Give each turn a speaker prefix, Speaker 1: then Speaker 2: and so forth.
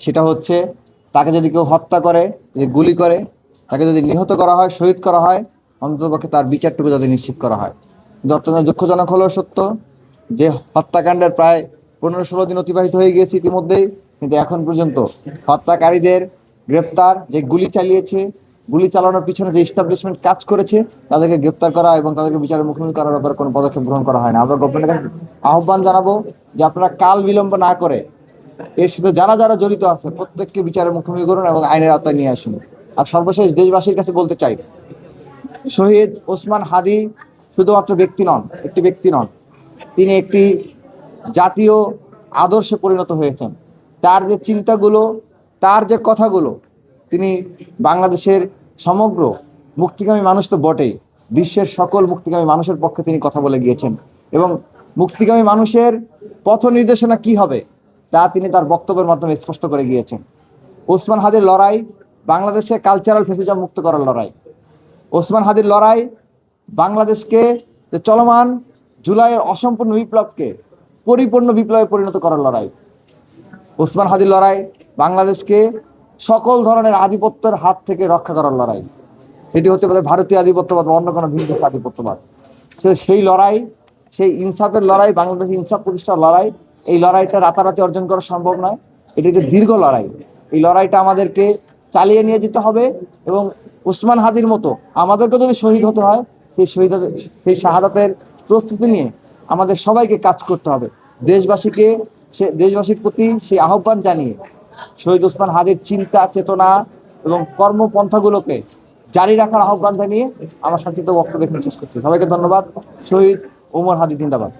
Speaker 1: সেটা হচ্ছে তাকে যদি কেউ হত্যা করে, যে গুলি করে, তাকে যদি নিহত করা হয়, শহীদ করা হয়, অন্ততপক্ষে তার বিচারটুকু যাতে নিশ্চিত করা হয়। কিন্তু অত্যন্ত দুঃখজনক হলেও সত্য যে হত্যাকাণ্ডের প্রায় 15-16 দিন অতিবাহিত হয়ে গিয়েছে ইতিমধ্যেই, কিন্তু এখন পর্যন্ত হত্যাকারীদের গ্রেপ্তার, যে গুলি চালিয়েছে, গুলি চালানোর পিছনে যে ইস্টাবলিশমেন্ট কাজ করেছে, তাদেরকে গ্রেপ্তার করা এবং তাদেরকে বিচারের মুখোমুখি করার ব্যাপারে কোনো পদক্ষেপ গ্রহণ করা হয় না। আমরা গভর্নমেন্টের কাছে আহ্বান জানাবো যে আপনারা কাল বিলম্ব না করে এর সাথে যারা যারা জড়িত আছে প্রত্যেককে বিচারের মুখোমুখি করুন এবং আইনের আওতায় নিয়ে আসুন। আর সর্বশেষ দেশবাসীর কাছে বলতে চাই, শহীদ ওসমান হাদি শুধুমাত্র ব্যক্তি নন, একটি ব্যক্তি নন, তিনি একটি জাতীয় আদর্শে পরিণত হয়েছেন। তার যে চিন্তাগুলো, তার যে কথাগুলো, তিনি বাংলাদেশের সমগ্র মুক্তিকামী মানুষ তো বটেই, বিশ্বের সকল মুক্তিকামী মানুষের পক্ষে তিনি কথা বলে গিয়েছেন এবং মুক্তিকামী মানুষের পথ নির্দেশনা কি হবে তা তিনি তার বক্তব্যের মাধ্যমে স্পষ্ট করে গিয়েছেন। ওসমান হাদির লড়াই বাংলাদেশে কালচারাল ফ্যাসিজম মুক্ত করার লড়াই। ওসমান হাদির লড়াই বাংলাদেশকে যে চলমান জুলাইয়ের অসম্পূর্ণ বিপ্লবকে পরিপূর্ণ বিপ্লবে পরিণত করার লড়াই। ওসমান হাদির লড়াই বাংলাদেশকে সকল ধরনের আধিপত্যের হাত থেকে রক্ষা করার লড়াই। সেটি হতে পারে ভারতীয় আধিপত্যবাদ বা অন্য কোনো ভিন্ন আধিপত্যবাদ। সেই লড়াই, সেই ইনসাফের লড়াই, বাংলাদেশের ইনসাফ প্রতিষ্ঠার লড়াই। এই লড়াইটা রাতারাতি অর্জন করা সম্ভব নয়, এটি একটি দীর্ঘ লড়াই। এই লড়াইটা আমাদেরকে চালিয়ে নিয়ে যেতে হবে এবং ওসমান হাদির মতো আমাদেরকে যদি শহীদ হতে হয়, সেই শাহাদাতের প্রস্তুতি নিয়ে আমাদের সবাইকে কাজ করতে হবে। দেশবাসীর প্রতি সেই আহ্বান জানিয়ে শহীদ ওসমান হাদির চিন্তা, চেতনা এবং কর্মপন্থাগুলোকে জারি রাখার আহ্বান জানিয়ে আমার সংক্ষিপ্ত বক্তব্য এখানে শেষ করছি। সবাইকে ধন্যবাদ। শহীদ ওমর হাদি জিন্দাবাদ।